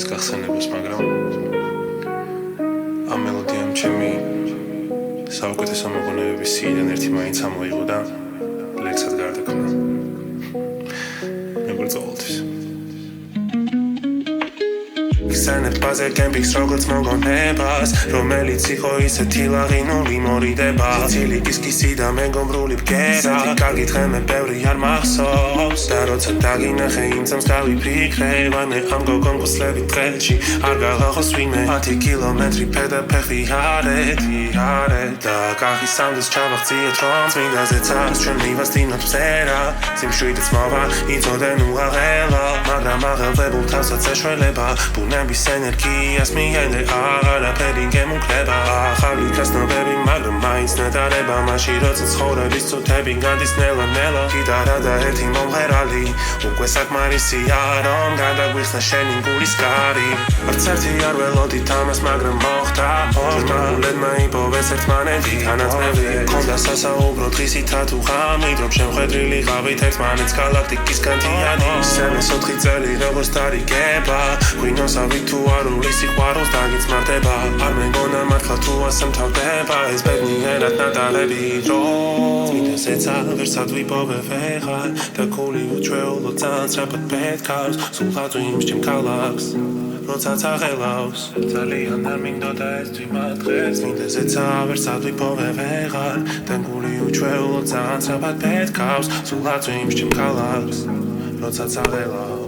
მის გახსენებას, მაგრამ ამ მელოდიამ ჩემი საუკეთესო მოგონებების სიიდან ერთი მაინც ამოიღო და ლექსად გარდაქმნა. მეგობრებისთვის Xenet baze kempix როგორც მოგონებას რომელიც იყო ისეთი ლაღინული მორიდება ცილი კისკისი და მეგობრული ბგერა კარგი დღე მე ბევრი არ მახსოვს და როცა დაგინახე იმ წამს გავიფიქრე ვაიმე ამ გოგონ გოსლებით დღეში არ გაღახოს ვინმე 10 კილომეტრი ფეხი არეთ და კახის სამდოს ჩავახციეთ რომ წმინდაზეცას ჩვენ მივასწინოთ ფსერა სიმშვიდეც მოვა იწოდე ნუ აღელა მაგრამ აღელვებულ თავსაც ეშველება ბუნების ენერგიას მიენე აღარაფერი გემუქრება ახალი კაცნობები მაგრამ მაინც ნეტარება მაშინ როცა ცხოვრების წუთები გადის ნელა კიდარა და ერთი მომღერალი უკვე საკმარისია რომ გადაგვიხსნა შენი გულის კარი არც ერთი არ ველოდით ამას მაგრამ მოხდა მოგულებმა იპოვეს ერთმანეთი განათლები ქონდა სასაუბრო დღისითა თუ ღამით რომ შემხედრილი ყავით ერთმანეთს გალაქტიკის კანტიანი სემეს 4 წელი როგორც დარიგება გვინოსავი თუ არული სიყვარულს დაგიწმარდება არ მეგონა მართლა თუ ასამთავრდება ეს ბედნიერად ნატარები რომ წინასეცა ვერსად ვიპოვე ვეღარ და გული უჩვეულო ძალსრაფად პეთქავს სულ ხაწვიმს ჩემ ქალაქს როცა წაღელავს ძალიან არ მინდოდა ეს თვიმად დღეს წინასეცა ვერსად ვიპოვე ვეღარ და გული უჩვეულო ძალსრაფად პეთქავს სულ ხაწვიმს ჩემ ქალაქს როცა წაღელავს